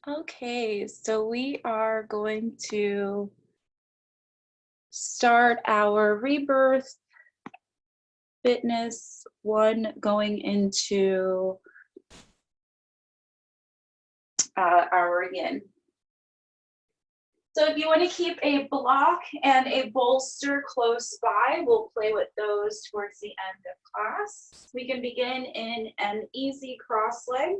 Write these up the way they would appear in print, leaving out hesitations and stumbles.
Okay, so we are going to start our Rebirth Fitness one going into our yin. So if you want to keep a block and a bolster close by, we'll play with those towards the end of class. We can begin in an easy cross leg,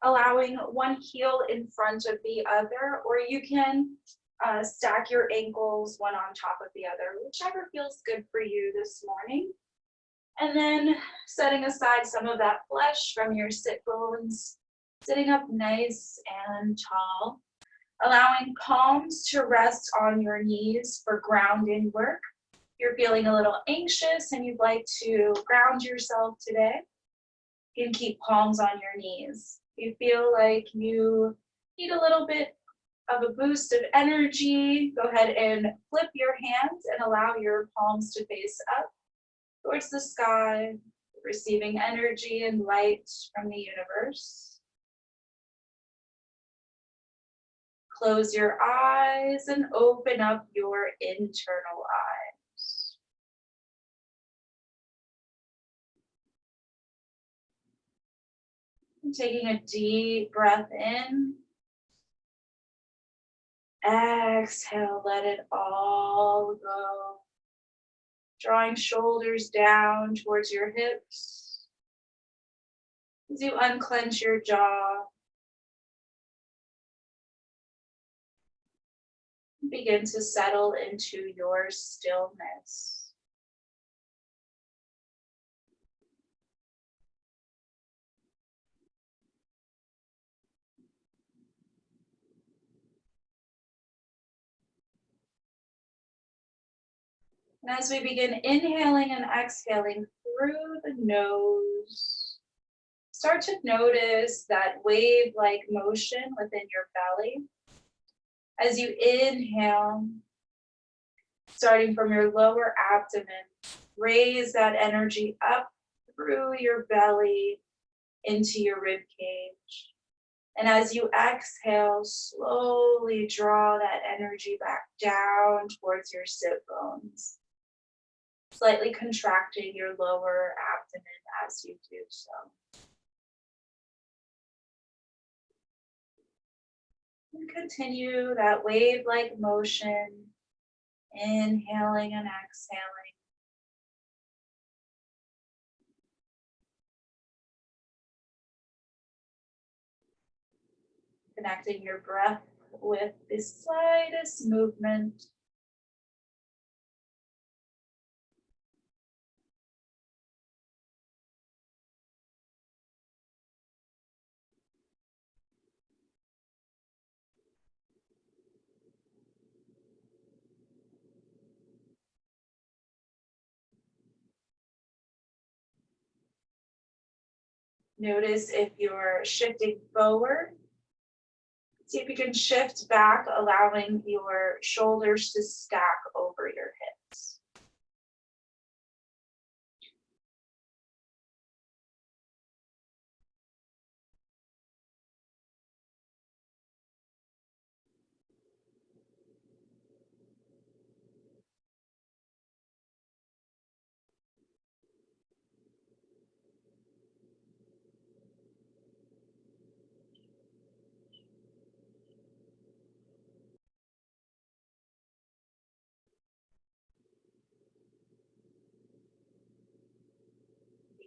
allowing one heel in front of the other, or you can stack your ankles one on top of the other, whichever feels good for you this morning. And then setting aside some of that flesh from your sit bones, sitting up nice and tall, allowing palms to rest on your knees for grounding work. If you're feeling a little anxious and you'd like to ground yourself today, you can keep palms on your knees. You feel like you need a little bit of a boost of energy, go ahead and flip your hands and allow your palms to face up towards the sky, receiving energy and light from the universe. Close your eyes and open up your internal eyes. And taking a deep breath in. Exhale, let it all go. Drawing shoulders down towards your hips. As you unclench your jaw, begin to settle into your stillness. And as we begin inhaling and exhaling through the nose, start to notice that wave-like motion within your belly. As you inhale, starting from your lower abdomen, raise that energy up through your belly into your rib cage. And as you exhale, slowly draw that energy back down towards your sit bones, slightly contracting your lower abdomen as you do so. And continue that wave-like motion, inhaling and exhaling. Connecting your breath with the slightest movement. Notice if you're shifting forward. See if you can shift back, allowing your shoulders to stack over your hips.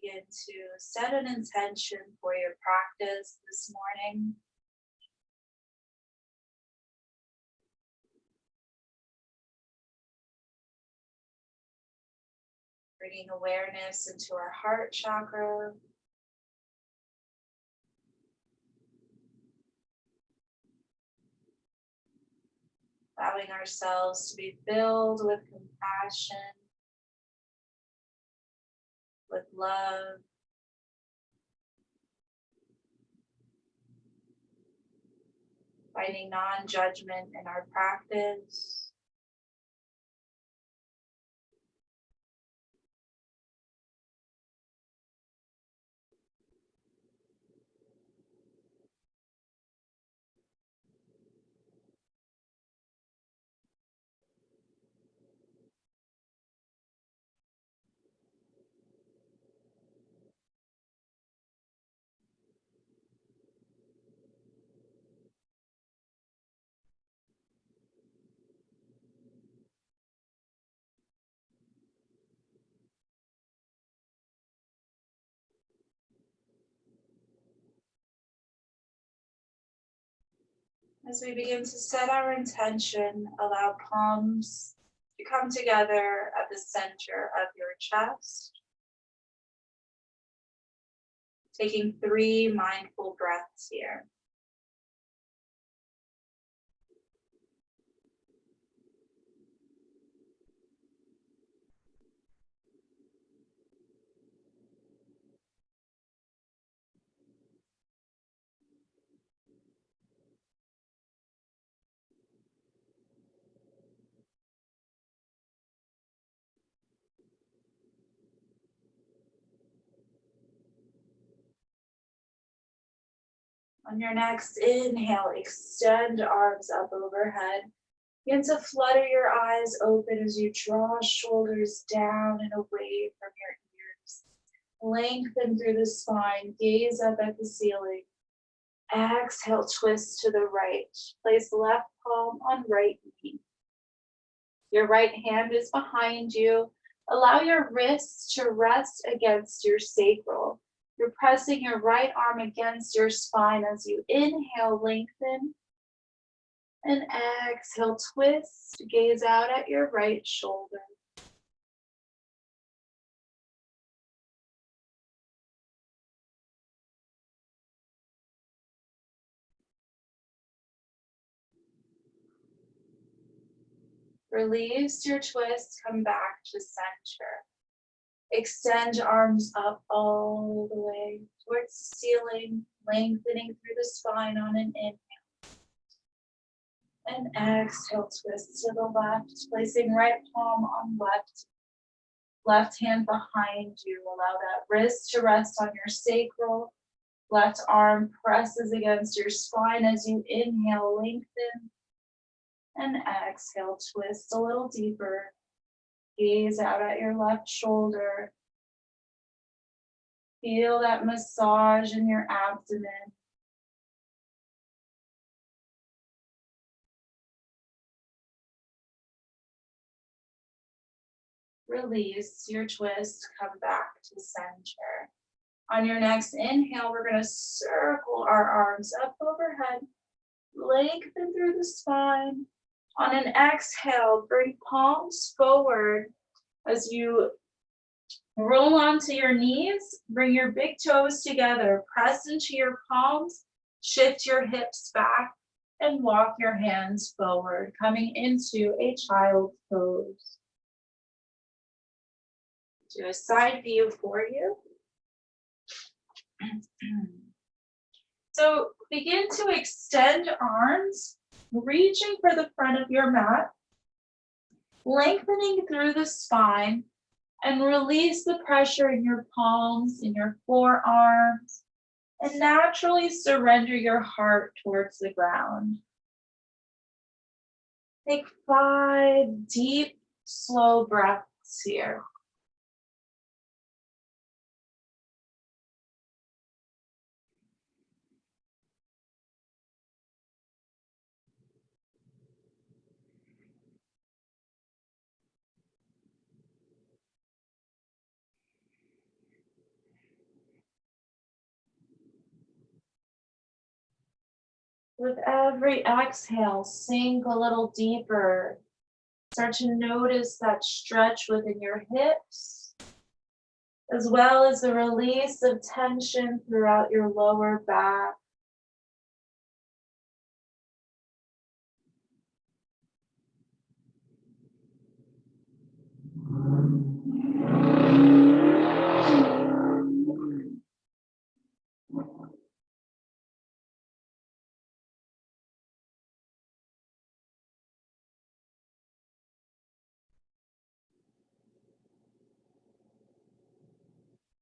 Begin to set an intention for your practice this morning. Bringing awareness into our heart chakra. Allowing ourselves to be filled with compassion, with love, finding non-judgment in our practice. As we begin to set our intention, allow palms to come together at the center of your chest. Taking 3 mindful breaths here. On your next inhale, extend arms up overhead. Begin to flutter your eyes open as you draw shoulders down and away from your ears. Lengthen through the spine, gaze up at the ceiling. Exhale, twist to the right. Place left palm on right knee. Your right hand is behind you. Allow your wrists to rest against your sacral. You're pressing your right arm against your spine as you inhale, lengthen. And exhale, twist, gaze out at your right shoulder. Release your twist, come back to center. Extend arms up all the way towards the ceiling, lengthening through the spine on an inhale. And exhale, twist to the left, placing right palm on left hand behind you. Allow that wrist to rest on your sacral. Left arm presses against your spine as you inhale, lengthen. And exhale, twist a little deeper. Gaze out at your left shoulder. Feel that massage in your abdomen. Release your twist, come back to center. On your next inhale, we're going to circle our arms up overhead, lengthen through the spine. On an exhale, bring palms forward as you roll onto your knees. Bring your big toes together, press into your palms, shift your hips back, and walk your hands forward, coming into a child's pose. Do a side view for you. So begin to extend arms, reaching for the front of your mat, lengthening through the spine, and release the pressure in your palms, in your forearms, and naturally surrender your heart towards the ground. Take 5 deep, slow breaths here. With every exhale, sink a little deeper. Start to notice that stretch within your hips, as well as the release of tension throughout your lower back.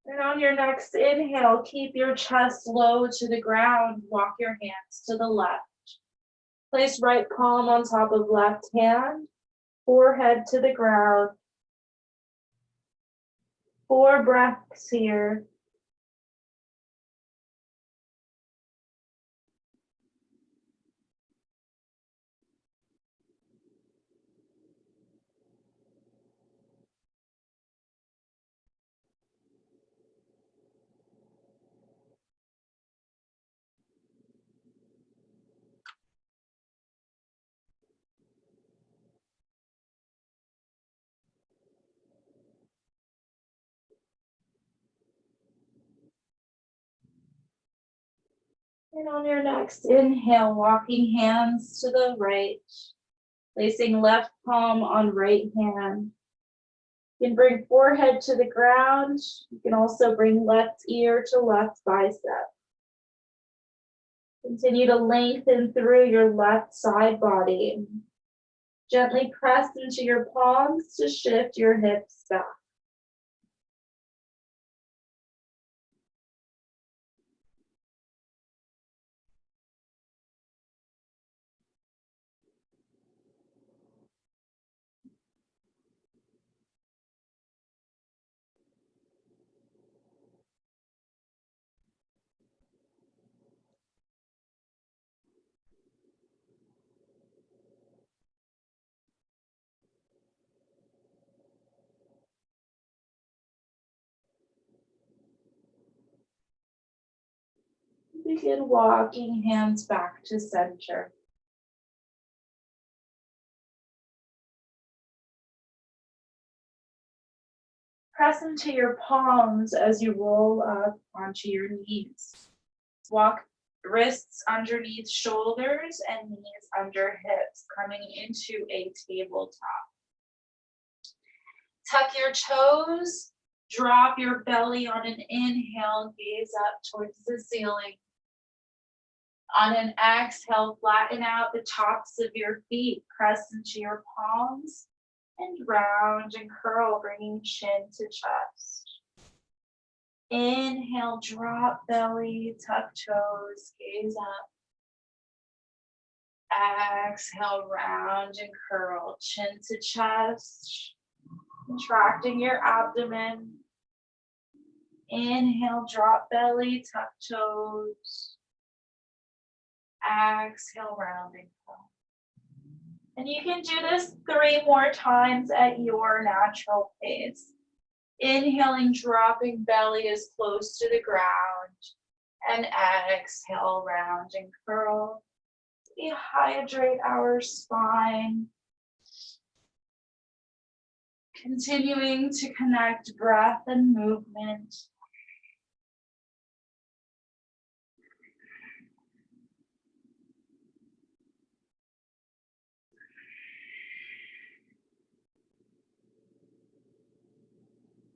And on your next inhale, keep your chest low to the ground. Walk your hands to the left. Place right palm on top of left hand, forehead to the ground. 4 breaths here. And on your next inhale, walking hands to the right, placing left palm on right hand. You can bring forehead to the ground. You can also bring left ear to left bicep. Continue to lengthen through your left side body. Gently press into your palms to shift your hips back. Begin walking hands back to center. Press into your palms as you roll up onto your knees. Walk wrists underneath shoulders and knees under hips, coming into a tabletop. Tuck your toes, drop your belly on an inhale, gaze up towards the ceiling. On an exhale, flatten out the tops of your feet, press into your palms, and round and curl, bringing chin to chest. Inhale, drop belly, tuck toes, gaze up. Exhale, round and curl, chin to chest, contracting your abdomen. Inhale, drop belly, tuck toes. Exhale, round and curl. And you can do this 3 more times at your natural pace. Inhaling, dropping belly as close to the ground. And exhale, round and curl. Dehydrate our spine. Continuing to connect breath and movement.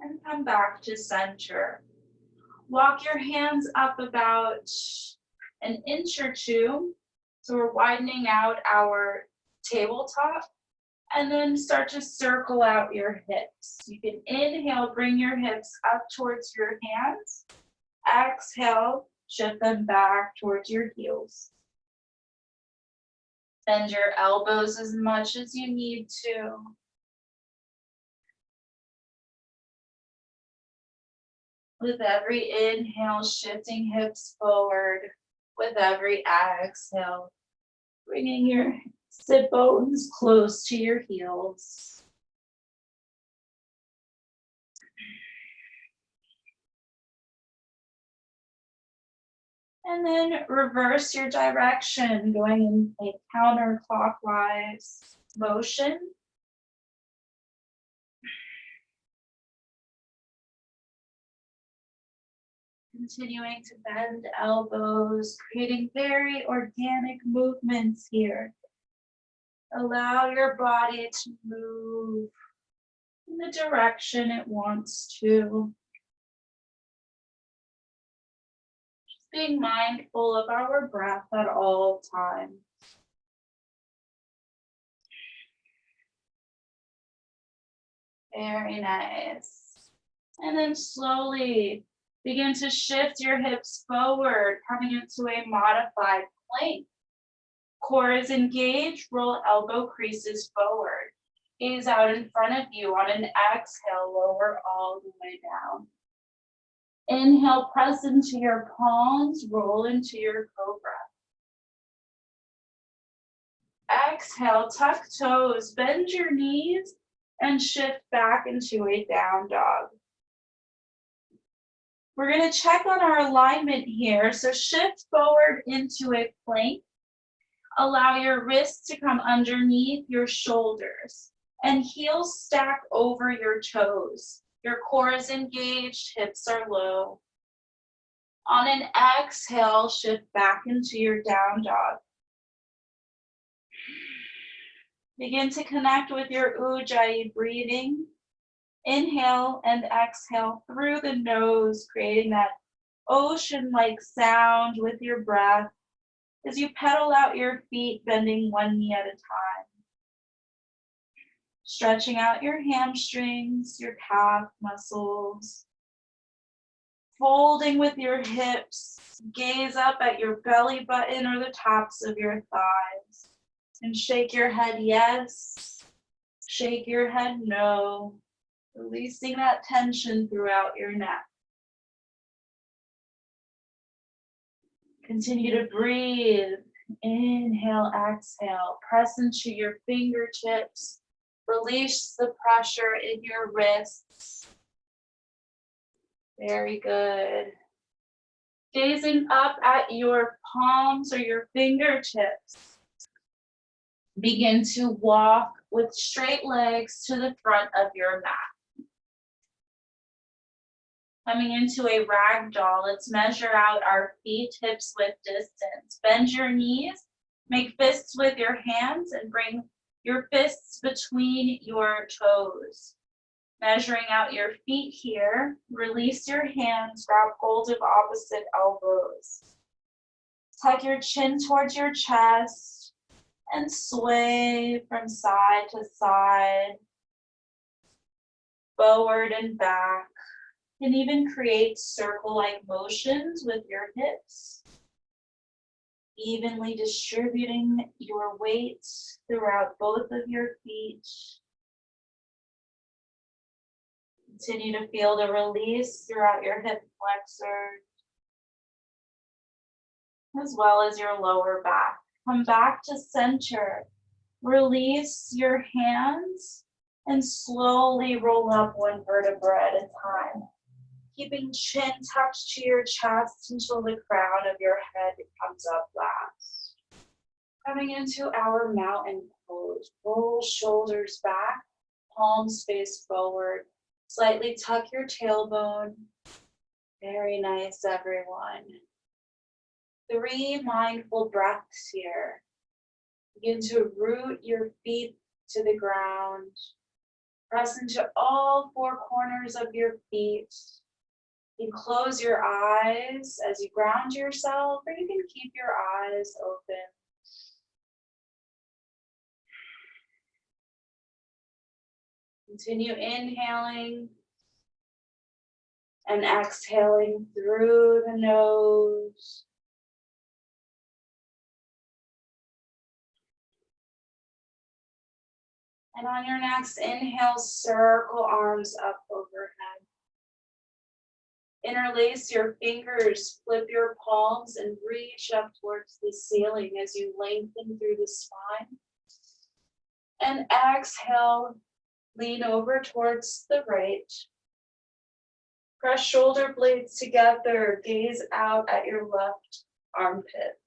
And come back to center. Walk your hands up about an inch or 2. So we're widening out our tabletop. And then start to circle out your hips. You can inhale, bring your hips up towards your hands. Exhale, shift them back towards your heels. Bend your elbows as much as you need to. With every inhale, shifting hips forward. With every exhale, bringing your sit bones close to your heels. And then reverse your direction, going in a counterclockwise motion. Continuing to bend elbows, creating very organic movements here. Allow your body to move in the direction it wants to. Just being mindful of our breath at all times. Very nice. And then slowly begin to shift your hips forward, coming into a modified plank. Core is engaged, roll elbow creases forward. Gaze out in front of you. On an exhale, lower all the way down. Inhale, press into your palms, roll into your cobra. Exhale, tuck toes, bend your knees, and shift back into a down dog. We're going to check on our alignment here. So shift forward into a plank. Allow your wrists to come underneath your shoulders and heels stack over your toes. Your core is engaged, hips are low. On an exhale, shift back into your down dog. Begin to connect with your Ujjayi breathing. Inhale and exhale through the nose, creating that ocean-like sound with your breath as you pedal out your feet, bending one knee at a time. Stretching out your hamstrings, your calf muscles. Folding with your hips, gaze up at your belly button or the tops of your thighs. And shake your head yes, shake your head no, releasing that tension throughout your neck. Continue to breathe. Inhale, exhale. Press into your fingertips. Release the pressure in your wrists. Very good. Gazing up at your palms or your fingertips. Begin to walk with straight legs to the front of your mat. Coming into a ragdoll, let's measure out our feet, hips width distance. Bend your knees, make fists with your hands, and bring your fists between your toes. Measuring out your feet here, release your hands, grab hold of opposite elbows. Tuck your chin towards your chest and sway from side to side, forward and back. And even create circle-like motions with your hips, evenly distributing your weight throughout both of your feet. Continue to feel the release throughout your hip flexor, as well as your lower back. Come back to center. Release your hands and slowly roll up one vertebra at a time. Keeping chin tucked to your chest until the crown of your head comes up last. Coming into our mountain pose. Roll shoulders back, palms face forward. Slightly tuck your tailbone. Very nice, everyone. 3 mindful breaths here. Begin to root your feet to the ground. Press into all 4 corners of your feet. You close your eyes as you ground yourself, or you can keep your eyes open. Continue inhaling and exhaling through the nose. And on your next inhale, circle arms up overhead. Interlace your fingers, flip your palms, and reach up towards the ceiling as you lengthen through the spine. And exhale, lean over towards the right. Press shoulder blades together, gaze out at your left armpit.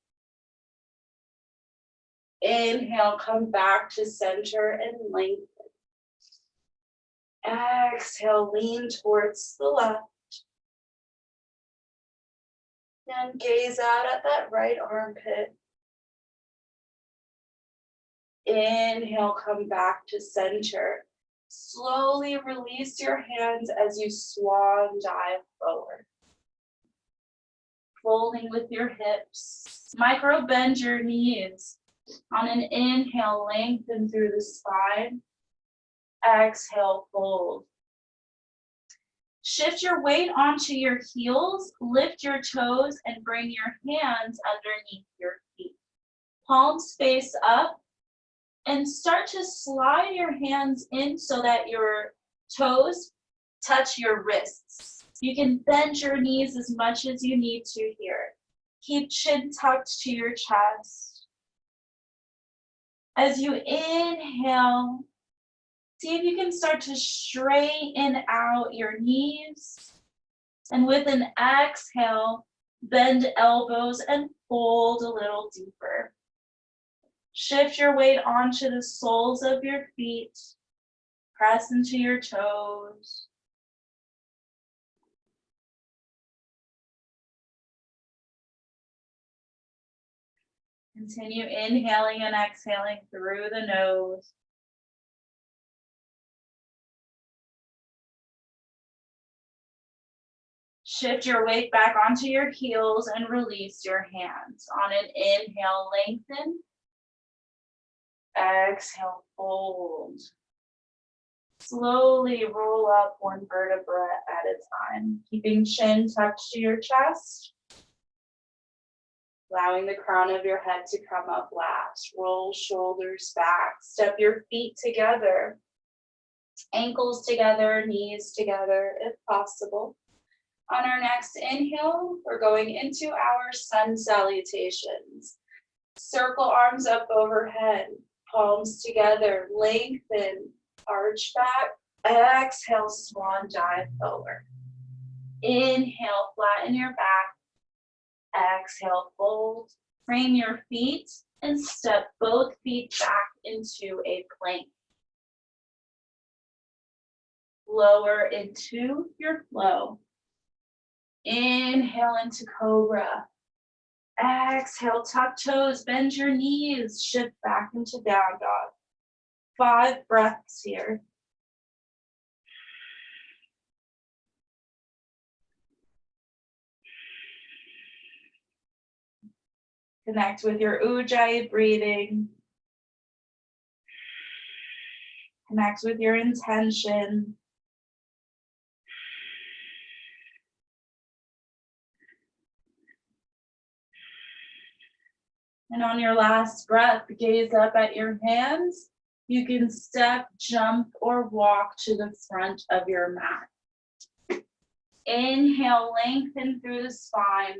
Inhale, come back to center and lengthen. Exhale, lean towards the left. And gaze out at that right armpit. Inhale, come back to center. Slowly release your hands as you swan dive forward. Folding with your hips. Micro bend your knees. On an inhale, lengthen through the spine. Exhale, fold. Shift your weight onto your heels, lift your toes, and bring your hands underneath your feet. Palms face up, and start to slide your hands in so that your toes touch your wrists. You can bend your knees as much as you need to here. Keep chin tucked to your chest. As you inhale, see if you can start to straighten out your knees. And with an exhale, bend elbows and fold a little deeper. Shift your weight onto the soles of your feet. Press into your toes. Continue inhaling and exhaling through the nose. Shift your weight back onto your heels and release your hands. On an inhale, lengthen. Exhale, fold. Slowly roll up one vertebra at a time, keeping chin tucked to your chest. Allowing the crown of your head to come up last. Roll shoulders back. Step your feet together. Ankles together, knees together if possible. On our next inhale, we're going into our sun salutations. Circle arms up overhead, palms together, lengthen, arch back. Exhale, swan dive forward. Inhale, flatten your back. Exhale, fold. Frame your feet and step both feet back into a plank. Lower into your flow. Inhale into cobra. Exhale, tuck toes, bend your knees, shift back into down dog. 5 breaths here. Connect with your ujjayi breathing. Connect with your intention. And on your last breath, gaze up at your hands. You can step, jump, or walk to the front of your mat. Inhale, lengthen through the spine.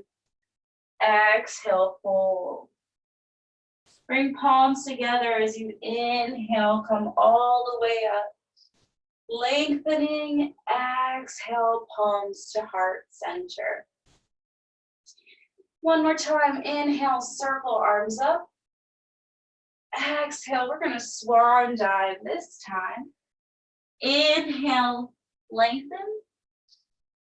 Exhale, fold. Bring palms together as you inhale, come all the way up. Lengthening, exhale, palms to heart center. One more time, inhale, circle arms up. Exhale, we're gonna swan dive this time. Inhale, lengthen.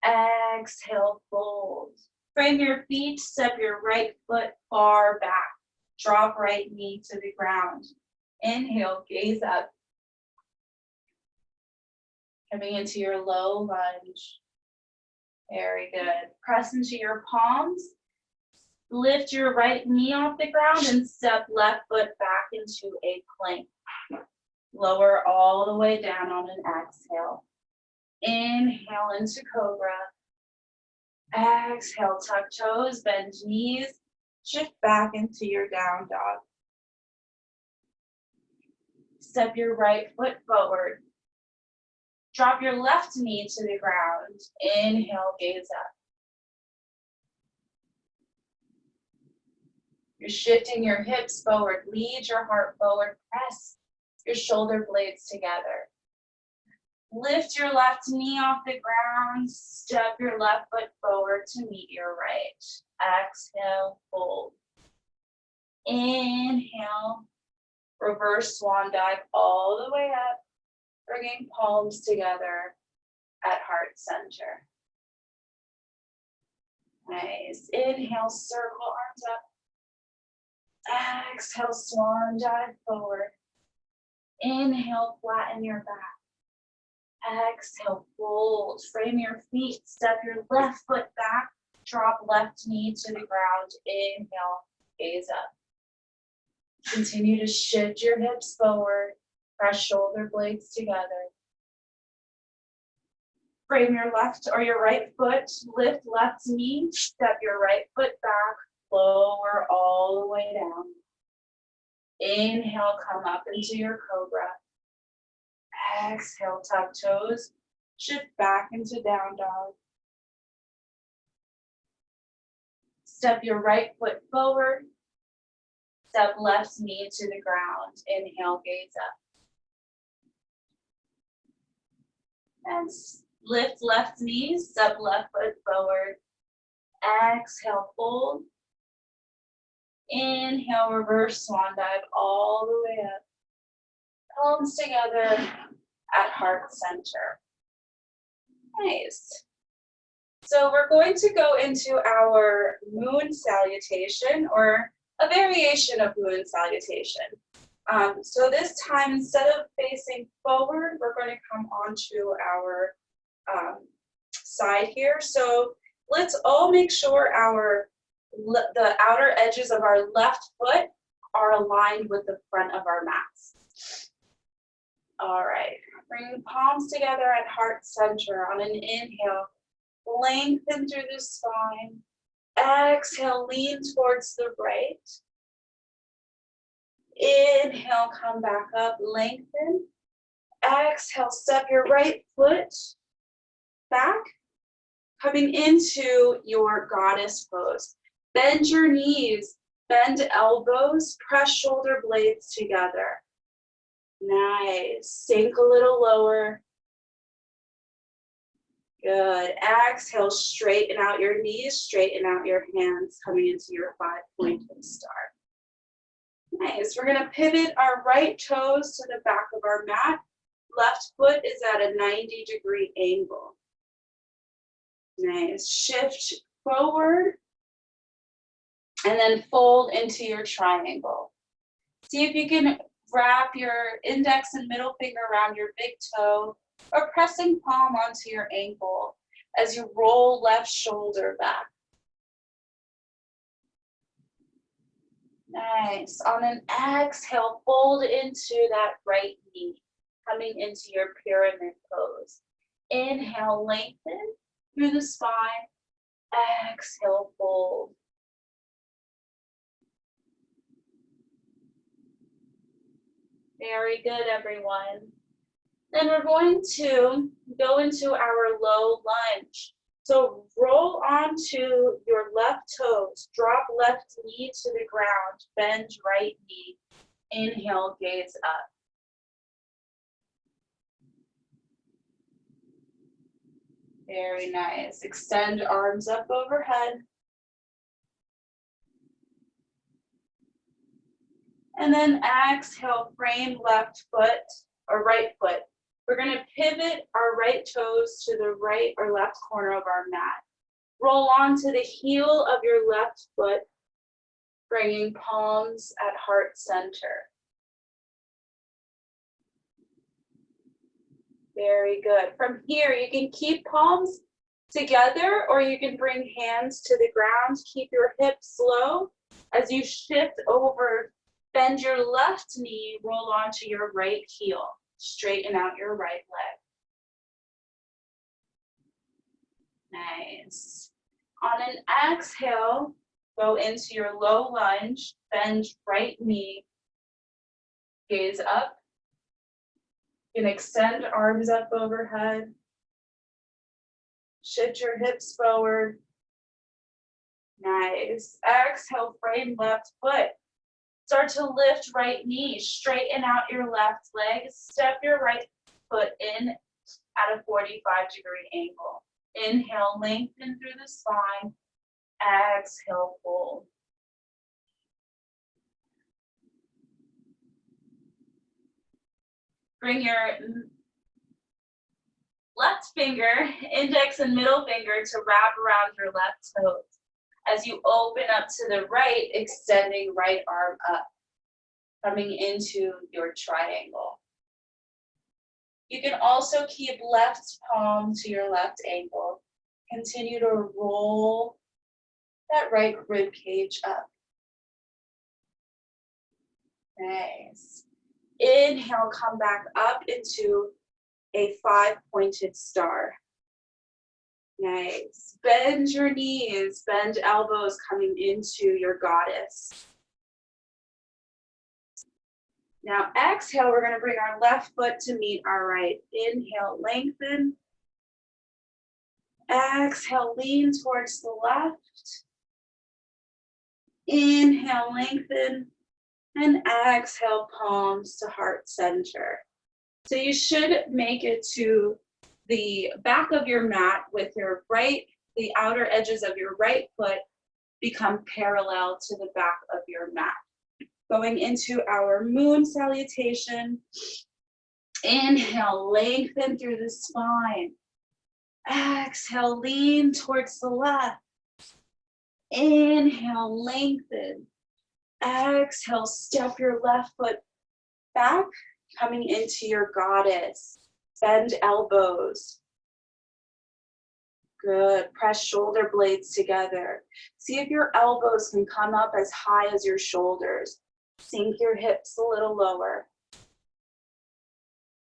Exhale, fold. Frame your feet, step your right foot far back. Drop right knee to the ground. Inhale, gaze up. Coming into your low lunge. Very good. Press into your palms. Lift your right knee off the ground and step left foot back into a plank. Lower all the way down on an exhale. Inhale into cobra. Exhale, tuck toes, bend knees, shift back into your down dog. Step your right foot forward. Drop your left knee to the ground. Inhale, gaze up. You're shifting your hips forward. Lead your heart forward. Press your shoulder blades together. Lift your left knee off the ground. Step your left foot forward to meet your right. Exhale, fold. Inhale. Reverse swan dive all the way up. Bringing palms together at heart center. Nice. Inhale, circle arms up. Exhale, swan dive forward. Inhale, flatten your back. Exhale, fold. Frame your feet. Step your left foot back. Drop left knee to the ground. Inhale, gaze up. Continue to shift your hips forward. Press shoulder blades together. Frame your left or your right foot. Lift left knee. Step your right foot back. Lower all the way down. Inhale, come up into your cobra. Exhale, tuck toes. Shift back into down dog. Step your right foot forward. Step left knee to the ground. Inhale, gaze up. And lift left knee, step left foot forward. Exhale, fold. Inhale, reverse swan dive all the way up. Palms together at heart center. Nice. So we're going to go into our moon salutation, or a variation of moon salutation. So this time, instead of facing forward, we're going to come onto our side here. So let's all make sure the outer edges of our left foot are aligned with the front of our mats. All right, bring palms together at heart center. On an inhale, lengthen through the spine. Exhale, lean towards the right. Inhale, come back up, lengthen. Exhale, step your right foot back, coming into your goddess pose. Bend your knees, bend elbows, press shoulder blades together. Nice. Sink a little lower. Good. Exhale, straighten out your knees, straighten out your hands, coming into your 5-pointed star. Nice. We're going to pivot our right toes to the back of our mat. Left foot is at a 90-degree angle. Nice. Shift forward and then fold into your triangle. See if you can wrap your index and middle finger around your big toe or pressing palm onto your ankle as you roll left shoulder back. Nice. On an exhale, fold into that right knee, coming into your pyramid pose. Inhale, lengthen through the spine. Exhale, fold. Very good, everyone. Then we're going to go into our low lunge. So roll onto your left toes, drop left knee to the ground, bend right knee. Inhale, gaze up. Very nice. Extend arms up overhead. And then exhale, frame left foot or right foot. We're going to pivot our right toes to the right or left corner of our mat. Roll onto the heel of your left foot, bringing palms at heart center. Very good. From here, you can keep palms together or you can bring hands to the ground. Keep your hips low. As you shift over, bend your left knee, roll onto your right heel. Straighten out your right leg. Nice. On an exhale, go into your low lunge, bend right knee, gaze up. You can extend arms up overhead. Shift your hips forward. Nice. Exhale, frame left foot. Start to lift right knee, straighten out your left leg, step your right foot in at a 45-degree angle. Inhale, lengthen through the spine. Exhale, fold. Bring your left finger, index and middle finger to wrap around your left toes. As you open up to the right, extending right arm up, coming into your triangle. You can also keep left palm to your left ankle. Continue to roll that right rib cage up. Nice. Inhale, come back up into a 5-pointed star. Nice. Bend your knees, bend elbows coming into your goddess. Now exhale, we're going to bring our left foot to meet our right. Inhale, lengthen. Exhale, lean towards the left. Inhale, lengthen. And exhale, palms to heart center. So you should make it to the back of your mat with your the outer edges of your right foot become parallel to the back of your mat. Going into our moon salutation. Inhale, lengthen through the spine. Exhale, lean towards the left. Inhale, lengthen. Exhale, step your left foot back, coming into your goddess. Bend elbows. Good. Press shoulder blades together. See if your elbows can come up as high as your shoulders. Sink your hips a little lower.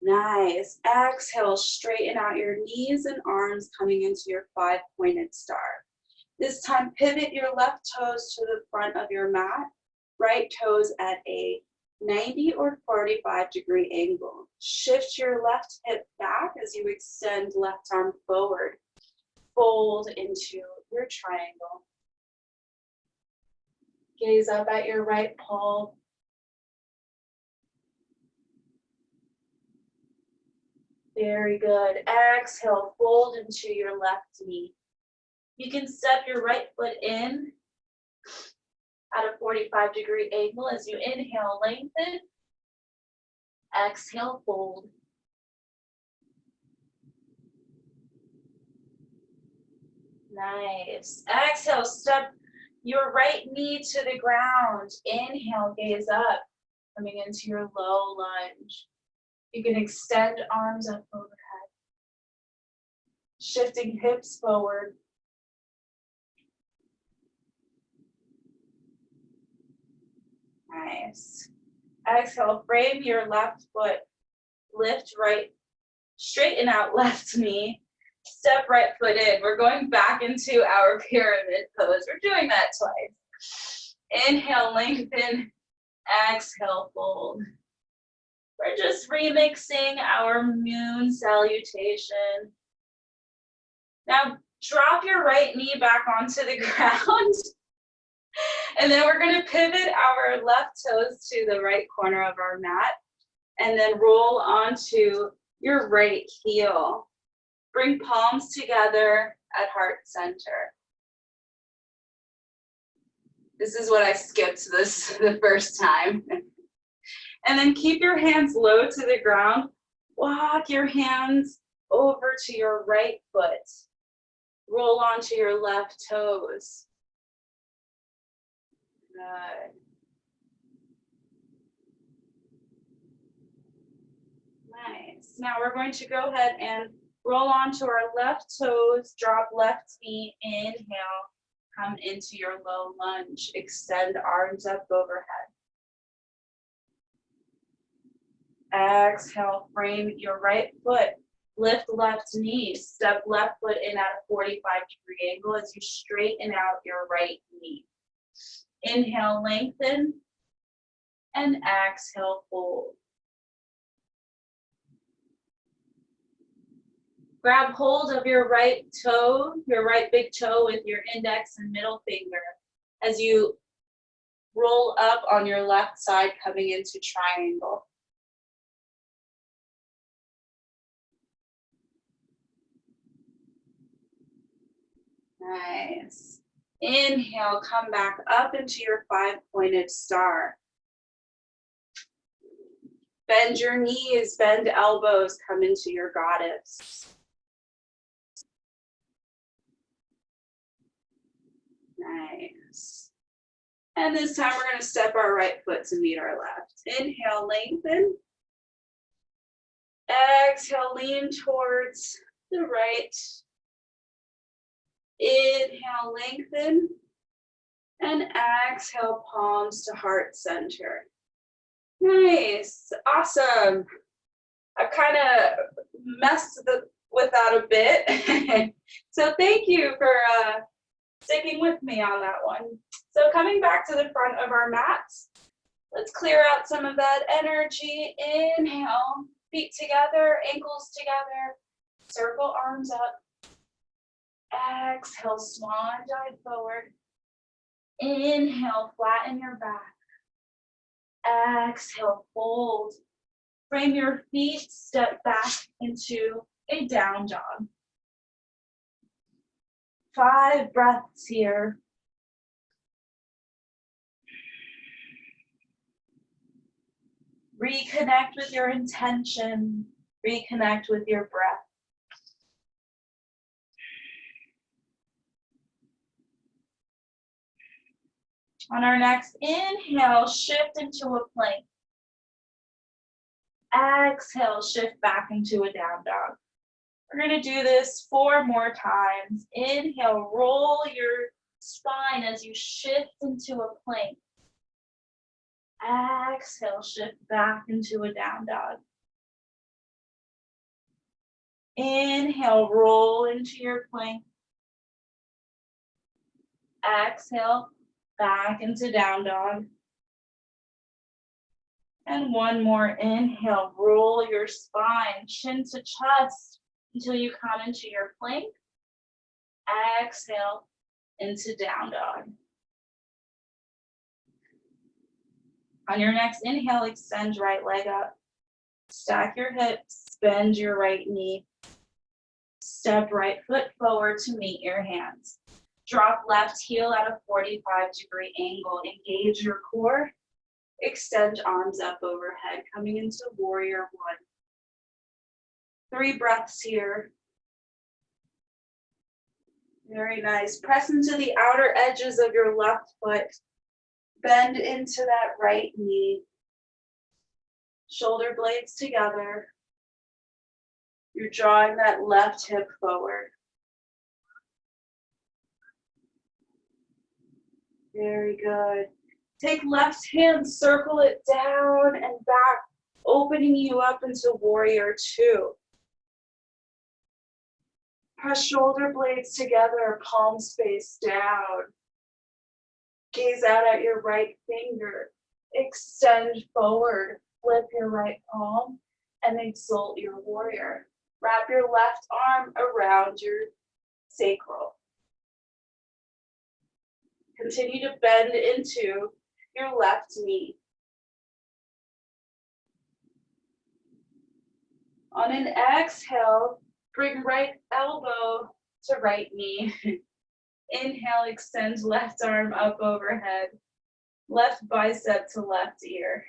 Nice. Exhale, straighten out your knees and arms, coming into your 5-pointed star. This time, pivot your left toes to the front of your mat. Right toes at a 90 or 45-degree angle. Shift your left hip back as you extend left arm forward. Fold into your triangle. Gaze up at your right palm. Very good. Exhale, fold into your left knee. You can step your right foot in at a 45-degree angle as you inhale, lengthen. Exhale, fold. Nice. Exhale, step your right knee to the ground. Inhale, gaze up, coming into your low lunge. You can extend arms up overhead. Shifting hips forward. Nice. Exhale, frame your left foot. Lift right, straighten out left knee. Step right foot in. We're going back into our pyramid pose. We're doing that twice. Inhale, lengthen. Exhale, fold. We're just remixing our moon salutation. Now, drop your right knee back onto the ground. And then we're going to pivot our left toes to the right corner of our mat. And then roll onto your right heel. Bring palms together at heart center. This is what I skipped the first time. And then keep your hands low to the ground. Walk your hands over to your right foot. Roll onto your left toes. Good. Nice. Now we're going to go ahead and roll onto our left toes, drop left knee, inhale, come into your low lunge, extend arms up overhead. Exhale, frame your right foot, lift left knee, step left foot in at a 45-degree angle as you straighten out your right knee. Inhale, lengthen, and exhale, fold. Grab hold of your right toe, your right big toe with your index and middle finger as you roll up on your left side, coming into triangle. Nice. Inhale, come back up into your 5-pointed star. Bend your knees, bend elbows, come into your goddess. Nice. And this time we're going to step our right foot to meet our left. Inhale, lengthen. Exhale, lean towards the right. Inhale, lengthen. And exhale, palms to heart center. Nice. Awesome. I've kind of messed with that a bit. So thank you for sticking with me on that one. So coming back to the front of our mats, let's clear out some of that energy. Inhale, feet together, ankles together, circle arms up. Exhale, swan dive forward. Inhale, flatten your back. Exhale, fold. Frame your feet, step back into a down dog. 5 breaths here. Reconnect with your intention. Reconnect with your breath. On our next inhale, shift into a plank. Exhale, shift back into a down dog. We're going to do this 4 more times. Inhale, roll your spine as you shift into a plank. Exhale, shift back into a down dog. Inhale, roll into your plank. Exhale, back into down dog. And one more inhale, roll your spine, chin to chest until you come into your plank. Exhale into down dog. On your next inhale, extend right leg up. Stack your hips, bend your right knee. Step right foot forward to meet your hands. Drop left heel at a 45-degree angle. Engage your core. Extend arms up overhead, coming into warrior one. 3 breaths here. Very nice. Press into the outer edges of your left foot. Bend into that right knee. Shoulder blades together. You're drawing that left hip forward. Very good. Take left hand, circle it down and back, opening you up into warrior two. Press shoulder blades together, palms face down. Gaze out at your right finger. Extend forward, flip your right palm, and exalt your warrior. Wrap your left arm around your sacral. Continue to bend into your left knee. On an exhale, bring right elbow to right knee. Inhale, extend left arm up overhead. Left bicep to left ear.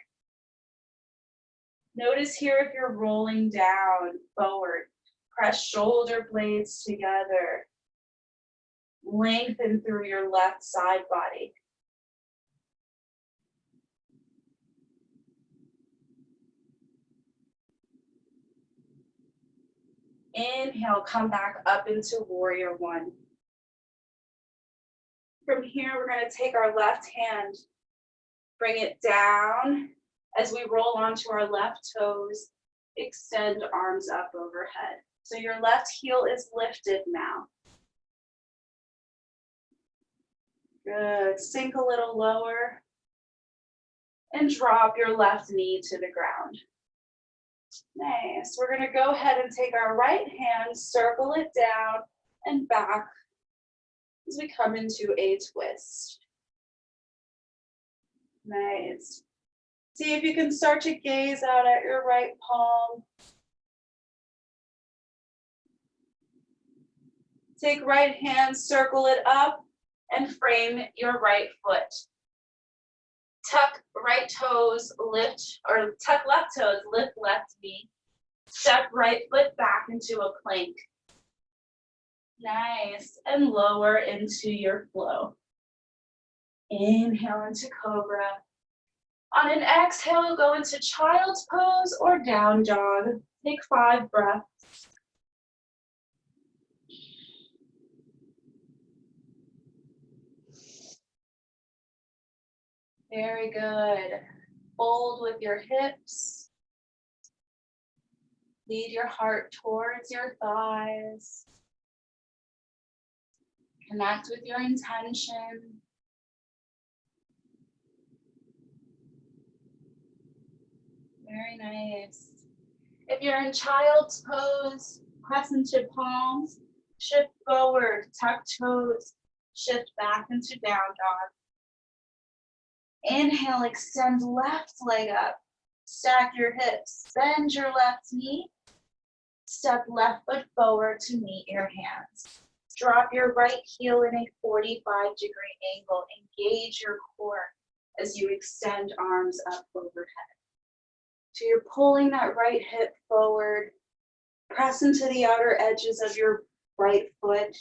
Notice here if you're rolling down, forward. Press shoulder blades together. Lengthen through your left side body. Inhale, come back up into warrior one. From here, we're going to take our left hand, bring it down as we roll onto our left toes, extend arms up overhead. So your left heel is lifted now. Good. Sink a little lower and drop your left knee to the ground. Nice. We're going to go ahead and take our right hand, circle it down and back as we come into a twist. Nice. See if you can start to gaze out at your right palm. Take right hand, circle it up, and frame your right foot. Tuck right toes, lift, or tuck left toes, lift left knee. Step right foot back into a plank. Nice. And lower into your flow. Inhale into cobra. On an exhale, go into child's pose or down dog. Take 5 breaths. Very good. Fold with your hips. Lead your heart towards your thighs. Connect with your intention. Very nice. If you're in child's pose, press into palms, shift forward, tuck toes, shift back into down dog. Inhale, extend left leg up. Stack your hips, bend your left knee. Step left foot forward to meet your hands. Drop your right heel in a 45-degree angle. Engage your core as you extend arms up overhead. So you're pulling that right hip forward. Press into the outer edges of your right foot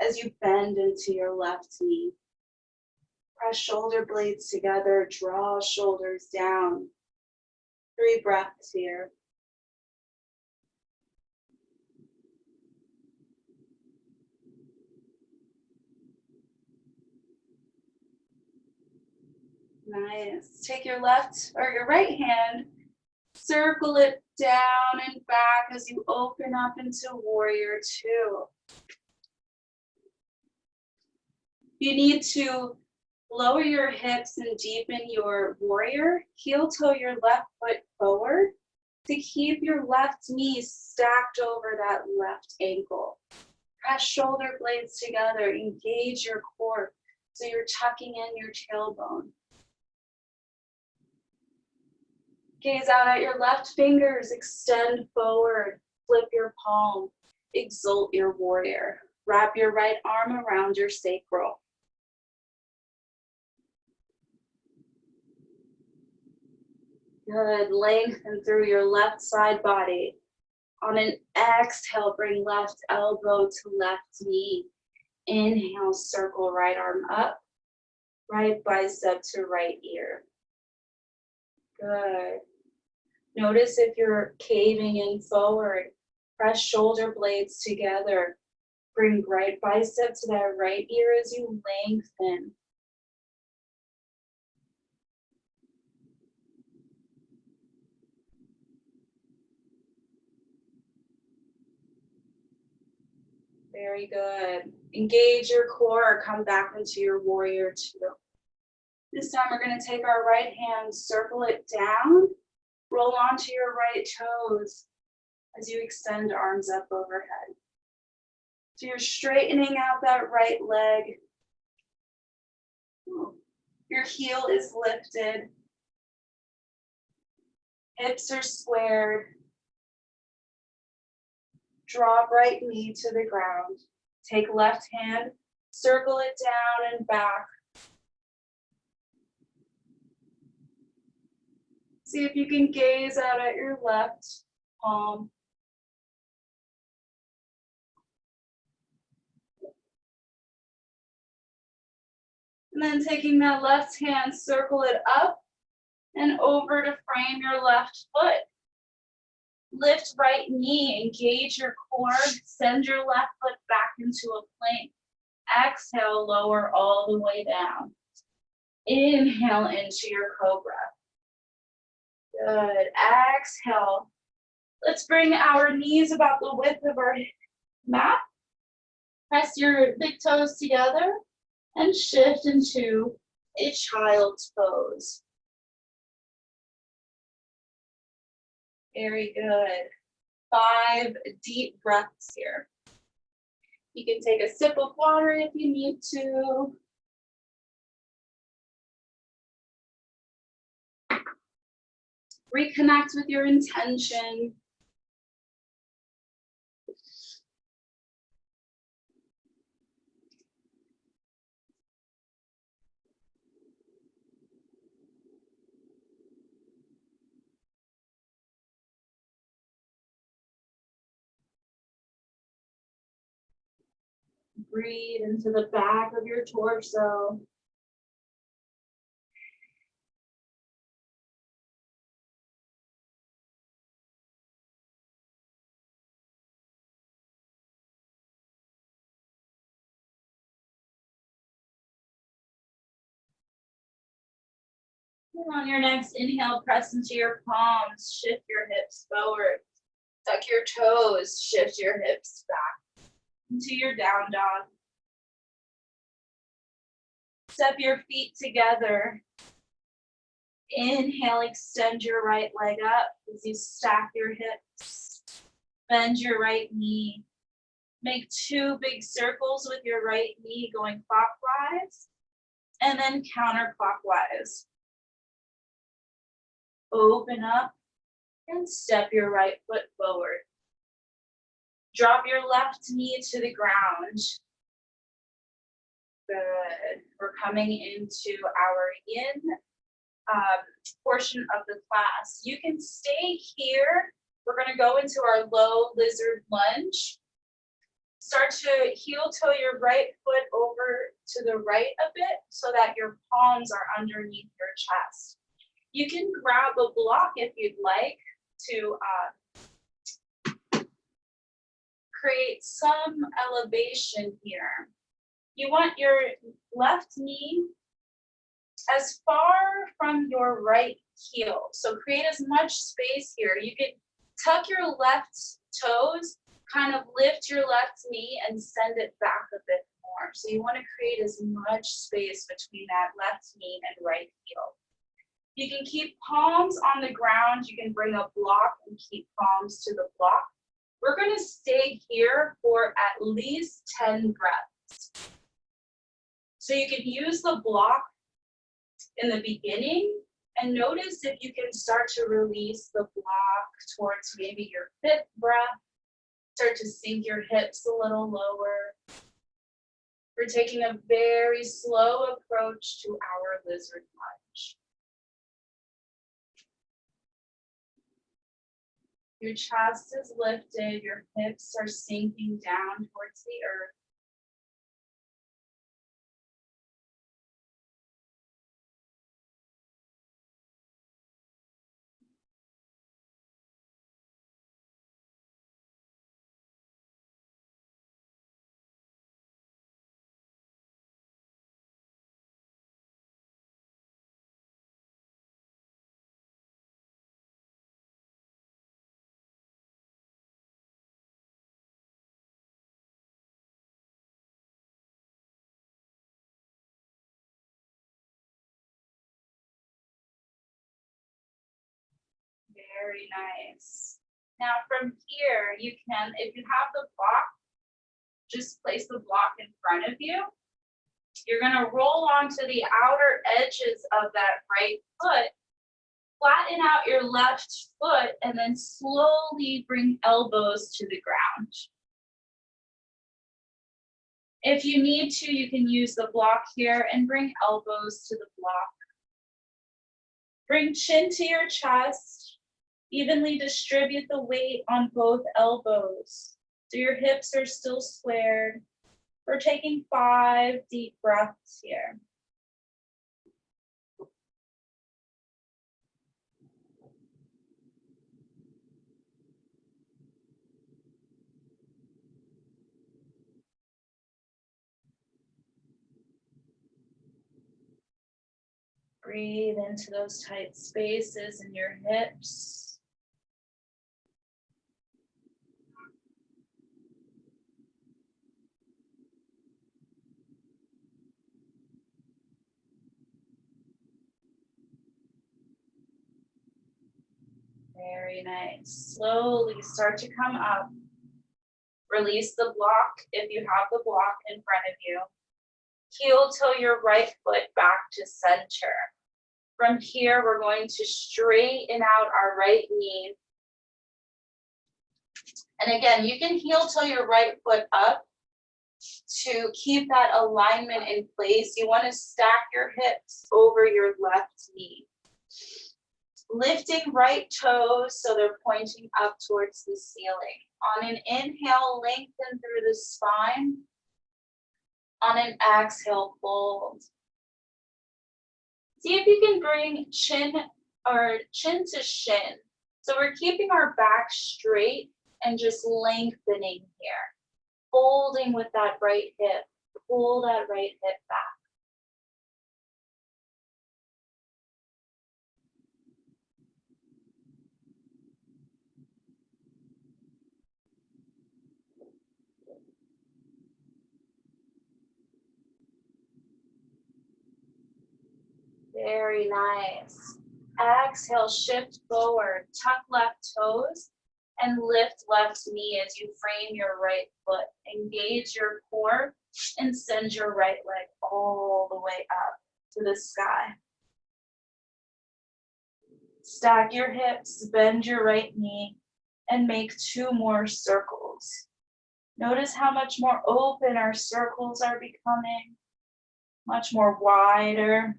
as you bend into your left knee. Press shoulder blades together, draw shoulders down. 3 breaths here. Nice. Take your left or your right hand, circle it down and back as you open up into warrior 2. You need to lower your hips and deepen your warrior. Heel toe your left foot forward to keep your left knee stacked over that left ankle. Press shoulder blades together, engage your core so you're tucking in your tailbone. Gaze out at your left fingers, extend forward, flip your palm, exalt your warrior. Wrap your right arm around your sacral. Good, lengthen through your left side body. On an exhale, bring left elbow to left knee. Inhale, circle right arm up, right bicep to right ear. Good. Notice if you're caving in forward. Press shoulder blades together. Bring right bicep to that right ear as you lengthen. Very good. Engage your core, come back into your warrior 2. This time we're going to take our right hand, circle it down, roll onto your right toes as you extend arms up overhead. So you're straightening out that right leg. Your heel is lifted. Hips are squared. Drop right knee to the ground. Take left hand, circle it down and back. See if you can gaze out at your left palm. And then taking that left hand, circle it up and over to frame your left foot. Lift right knee, engage your core, send your left foot back into a plank. Exhale, lower all the way down. Inhale into your cobra. Good. Exhale. Let's bring our knees about the width of our mat. Press your big toes together and shift into a child's pose. Very good. 5 deep breaths here. You can take a sip of water if you need to. Reconnect with your intention. Breathe into the back of your torso. And on your next inhale, press into your palms, shift your hips forward. Tuck your toes, shift your hips back into your down dog. Step your feet together. Inhale, extend your right leg up as you stack your hips. Bend your right knee. Make 2 big circles with your right knee going clockwise and then counterclockwise. Open up and step your right foot forward. Drop your left knee to the ground. Good. We're coming into our yin portion of the class. You can stay here. We're going to go into our low lizard lunge. Start to heel toe your right foot over to the right a bit so that your palms are underneath your chest. You can grab a block if you'd like to create some elevation here. You want your left knee as far from your right heel. So create as much space here. You can tuck your left toes, kind of lift your left knee and send it back a bit more. So you want to create as much space between that left knee and right heel. You can keep palms on the ground. You can bring a block and keep palms to the block. We're going to stay here for at least 10 breaths. So you can use the block in the beginning and notice if you can start to release the block towards maybe your 5th breath. Start to sink your hips a little lower. We're taking a very slow approach to our lizard lunge. Your chest is lifted, your hips are sinking down towards the earth. Very nice. Now from here, you can, if you have the block, just place the block in front of you. You're going to roll onto the outer edges of that right foot, flatten out your left foot, and then slowly bring elbows to the ground. If you need to, you can use the block here and bring elbows to the block. Bring chin to your chest. Evenly distribute the weight on both elbows so your hips are still squared. We're taking 5 deep breaths here. Breathe into those tight spaces in your hips. Very nice. Slowly start to come up. Release the block if you have the block in front of you. Heel toe your right foot back to center. From here, we're going to straighten out our right knee. And again, you can heel toe your right foot up to keep that alignment in place. You want to stack your hips over your left knee. Lifting right toes so they're pointing up towards the ceiling. On an inhale, lengthen through the spine. On an exhale, fold. See if you can bring chin to shin. So we're keeping our back straight and just lengthening here. Folding with that right hip. Pull that right hip back. Very nice. Exhale, shift forward, tuck left toes, and lift left knee as you frame your right foot. Engage your core and send your right leg all the way up to the sky. Stack your hips, bend your right knee, and make 2 more circles. Notice how much more open our circles are becoming, much more wider.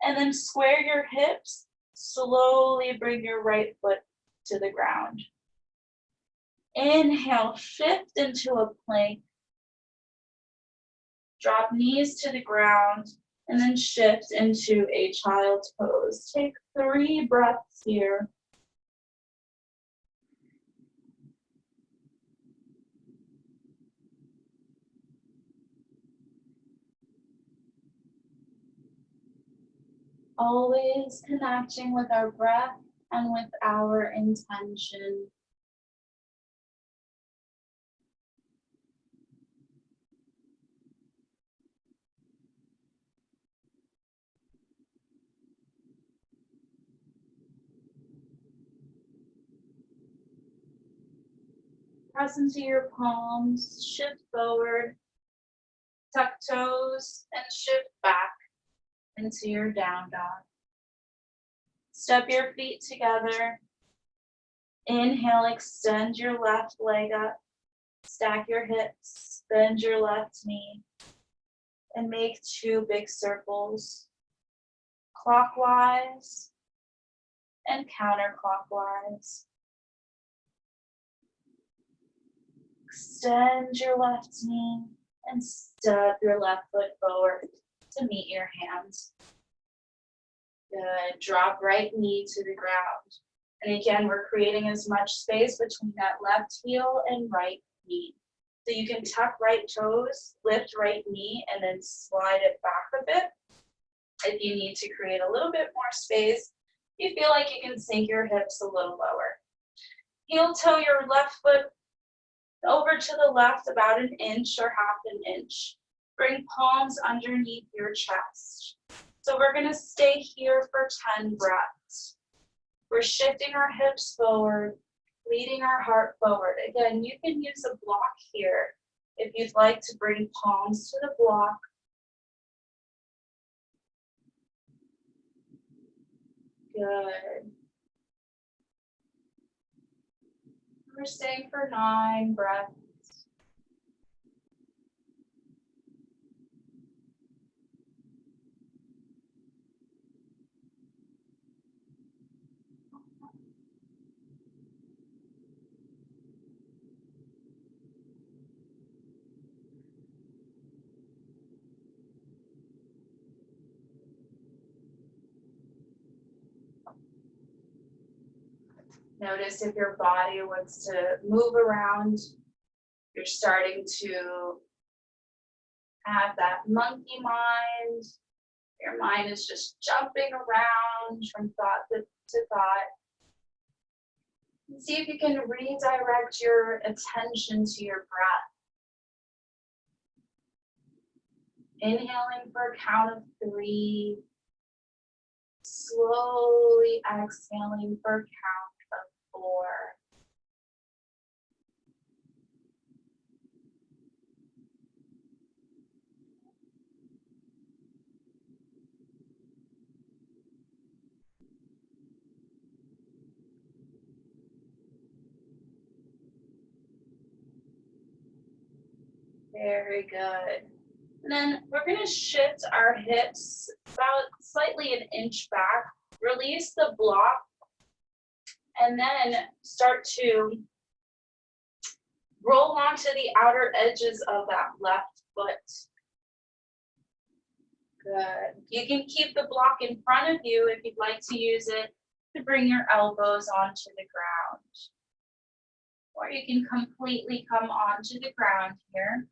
And then square your hips, slowly bring your right foot to the ground. Inhale, shift into a plank. Drop knees to the ground and then shift into a child's pose. Take 3 breaths here. Always connecting with our breath and with our intention. Press into your palms, shift forward, tuck toes, and shift back into your down dog. Step your feet together. Inhale, extend your left leg up. Stack your hips, bend your left knee, and make 2 big circles, clockwise and counterclockwise. Extend your left knee and step your left foot forward to meet your hands. Good. Drop right knee to the ground. And again, we're creating as much space between that left heel and right knee. So you can tuck right toes, lift right knee, and then slide it back a bit. If you need to create a little bit more space, you feel like you can sink your hips a little lower. Heel toe your left foot over to the left about 1 inch or half an inch. Bring palms underneath your chest. So we're going to stay here for 10 breaths. We're shifting our hips forward, leading our heart forward. Again, you can use a block here if you'd like to bring palms to the block. Good. We're staying for 9 breaths. Notice if your body wants to move around, you're starting to have that monkey mind. Your mind is just jumping around from thought to thought. And see if you can redirect your attention to your breath. Inhaling for a count of 3. Slowly exhaling for a count of 4. Very good. And then we're going to shift our hips about slightly 1 inch back, release the block, and then start to roll onto the outer edges of that left foot. Good. You can keep the block in front of you if you'd like to use it to bring your elbows onto the ground. Or you can completely come onto the ground here.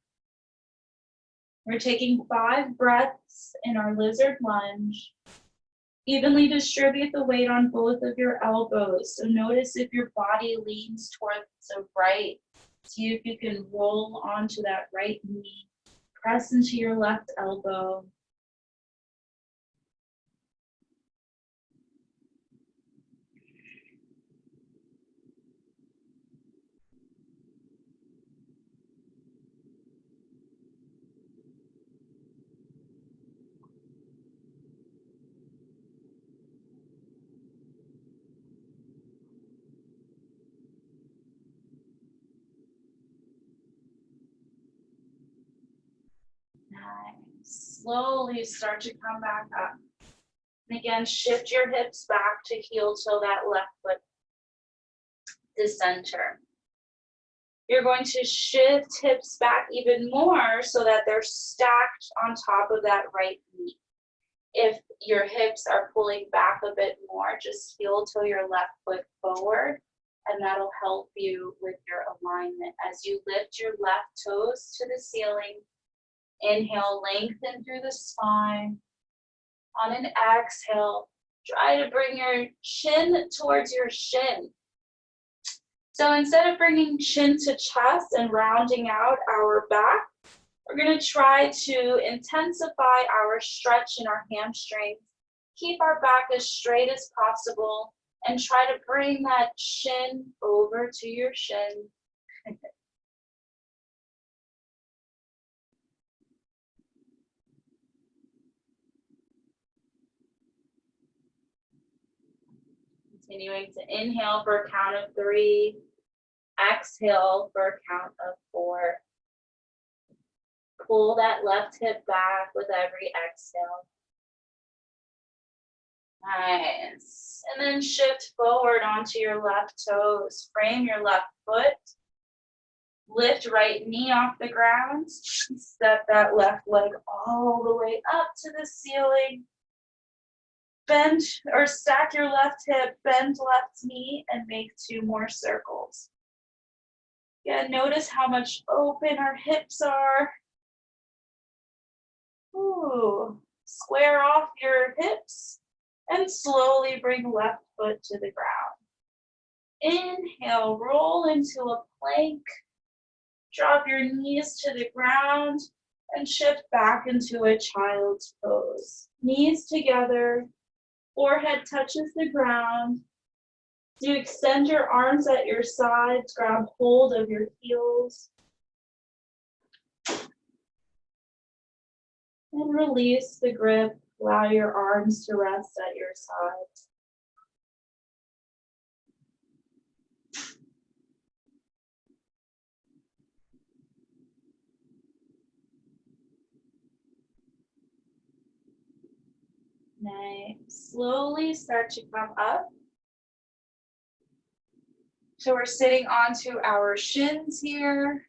We're taking 5 breaths in our lizard lunge. Evenly distribute the weight on both of your elbows. So notice if your body leans towards the right. See if you can roll onto that right knee. Press into your left elbow. Nice. Slowly start to come back up. And again, shift your hips back to heel toe that left foot to center. You're going to shift hips back even more so that they're stacked on top of that right knee. If your hips are pulling back a bit more, just heel toe your left foot forward, and that'll help you with your alignment. As you lift your left toes to the ceiling, inhale, lengthen through the spine. On an exhale, try to bring your chin towards your shin. So instead of bringing chin to chest and rounding out our back, we're going to try to intensify our stretch in our hamstrings, keep our back as straight as possible, and try to bring that shin over to your shin. Continuing to inhale for a count of 3, exhale for a count of 4. Pull that left hip back with every exhale. Nice. And then shift forward onto your left toes. Frame your left foot. Lift right knee off the ground. Step that left leg all the way up to the ceiling. Bend or stack your left hip, bend left knee, and make 2 more circles. Yeah, notice how much open our hips are. Ooh. Square off your hips and slowly bring left foot to the ground. Inhale, roll into a plank. Drop your knees to the ground and shift back into a child's pose. Knees together, forehead touches the ground. So you extend your arms at your sides, grab hold of your heels. And release the grip, allow your arms to rest at your sides. Nice. Slowly start to come up. So we're sitting onto our shins here.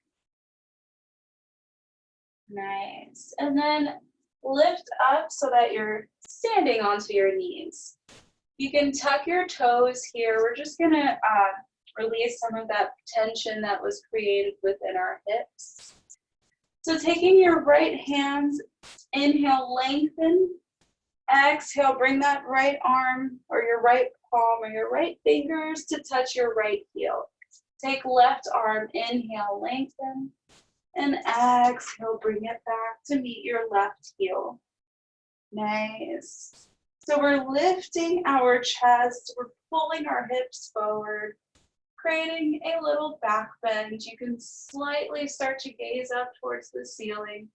Nice. And then lift up so that you're standing onto your knees. You can tuck your toes here. We're just going to release some of that tension that was created within our hips. So taking your right hands, inhale, lengthen. Exhale, bring that right arm or your right palm or your right fingers to touch your right heel. Take left arm, inhale, lengthen. And exhale, bring it back to meet your left heel. Nice. So we're lifting our chest, we're pulling our hips forward, creating a little back bend. You can slightly start to gaze up towards the ceiling.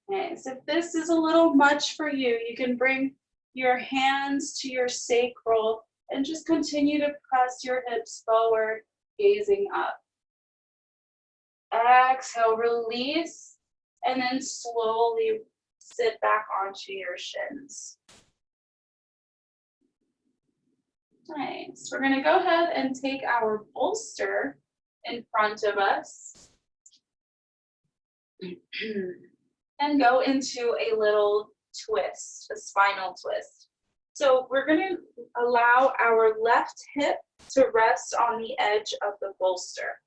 Nice. If this is a little much for you, you can bring your hands to your sacral and just continue to press your hips forward, gazing up. Exhale, release, and then slowly sit back onto your shins. Nice. We're going to go ahead and take our bolster in front of us and go into a little twist, a spinal twist. So we're going to allow our left hip to rest on the edge of the bolster.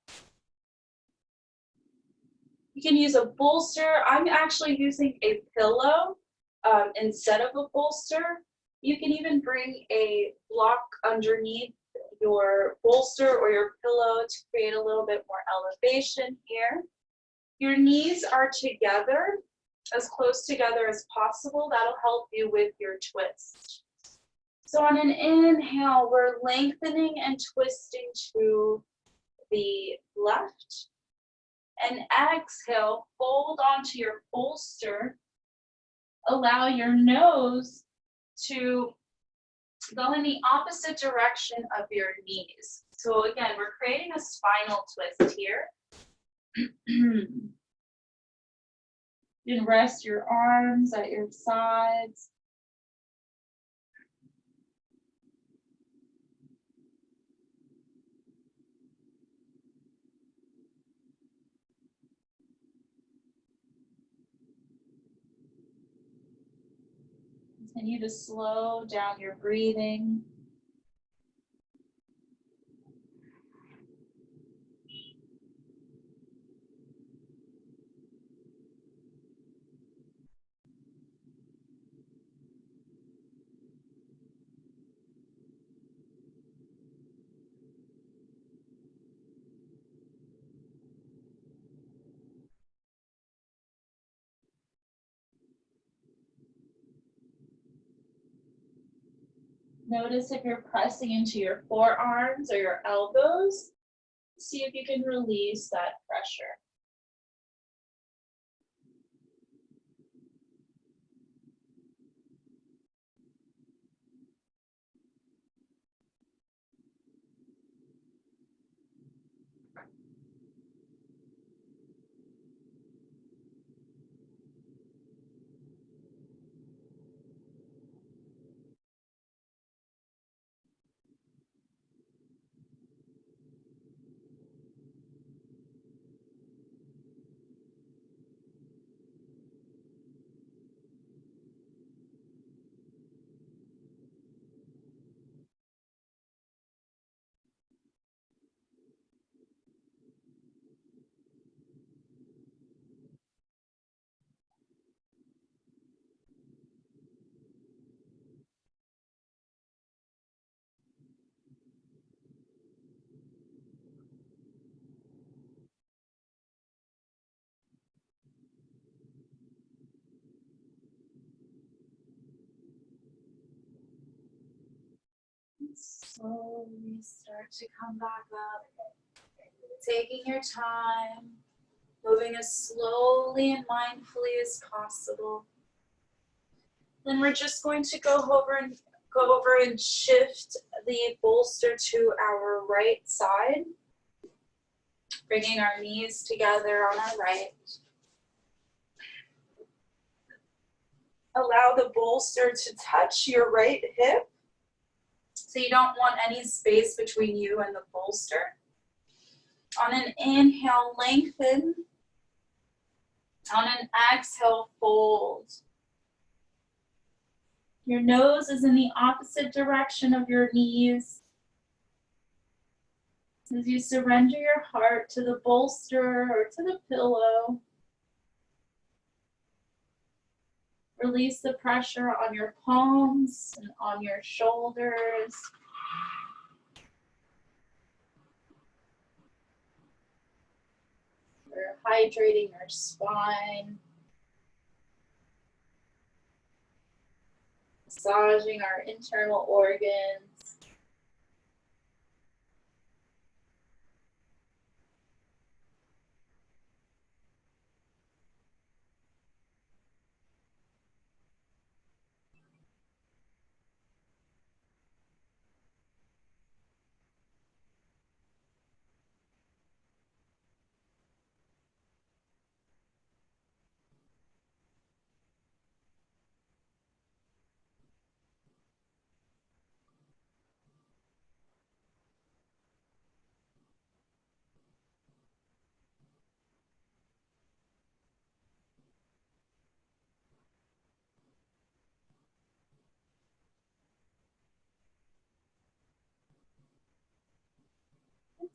You can use a bolster. I'm actually using a pillow instead of a bolster. You can even bring a block underneath your bolster or your pillow to create a little bit more elevation here. Your knees are together, as close together as possible. That'll help you with your twist. So on an inhale, we're lengthening and twisting to the left. And exhale, fold onto your bolster. Allow your nose to go in the opposite direction of your knees. So again, we're creating a spinal twist here. You can rest your arms at your sides. Continue to slow down your breathing. Notice if you're pressing into your forearms or your elbows. See if you can release that pressure. Slowly start to come back up. Taking your time, moving as slowly and mindfully as possible. Then we're just going to go over and shift the bolster to our right side, bringing our knees together on our right. Allow the bolster to touch your right hip. So you don't want any space between you and the bolster. On an inhale, lengthen. On an exhale, fold. Your nose is in the opposite direction of your knees. As you surrender your heart to the bolster or to the pillow, release the pressure on your palms and on your shoulders. We're hydrating your spine, massaging our internal organs.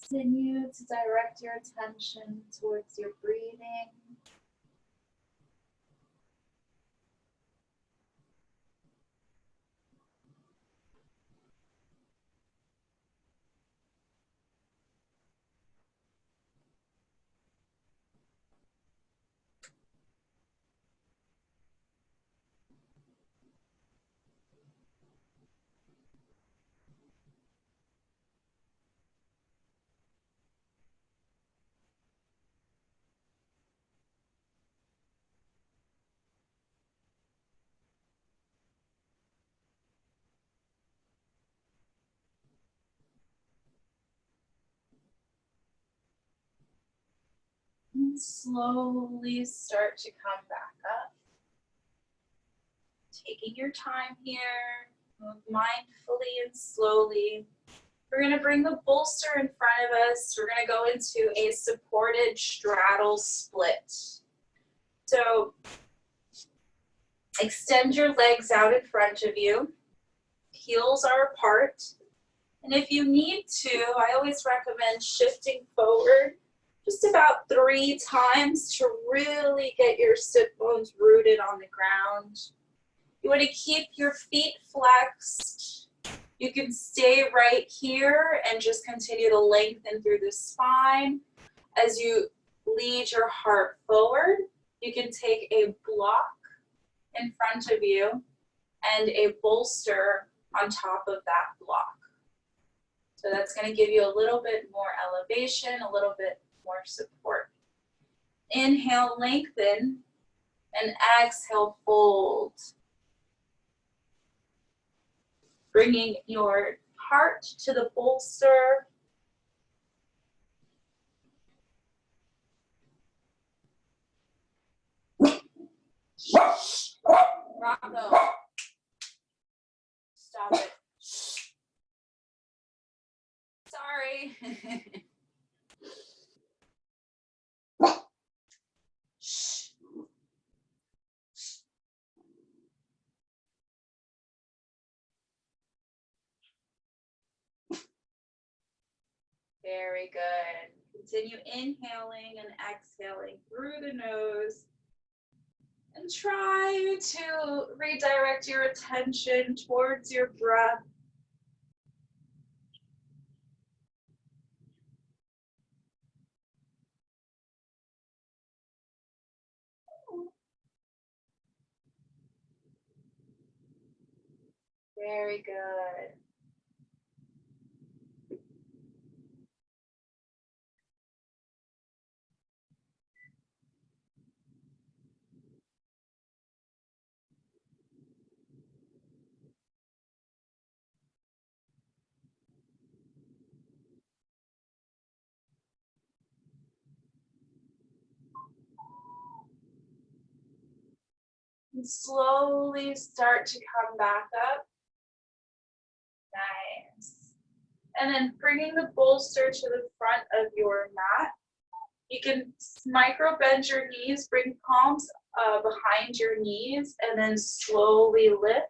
Continue to direct your attention towards your breathing. And slowly start to come back up. Taking your time here, move mindfully and slowly. We're going to bring the bolster in front of us. We're going to go into a supported straddle split. So Extend your legs out in front of you. Heels are apart. And if you need to, I always recommend shifting forward just about 3 times to really get your sit bones rooted on the ground. You want to keep your feet flexed. You can stay right here and just continue to lengthen through the spine as you lead your heart forward. You can take a block in front of you and a bolster on top of that block. So that's going to give you a little bit more elevation, a little bit more support. Inhale, lengthen, and exhale, fold. Bringing your heart to the bolster. Rocco, stop it. Sorry. Very good. Continue inhaling and exhaling through the nose. And try to redirect your attention towards your breath. Very good. And slowly start to come back up. Nice. And then bringing the bolster to the front of your mat. You can micro bend your knees, bring palms behind your knees, and then slowly lift.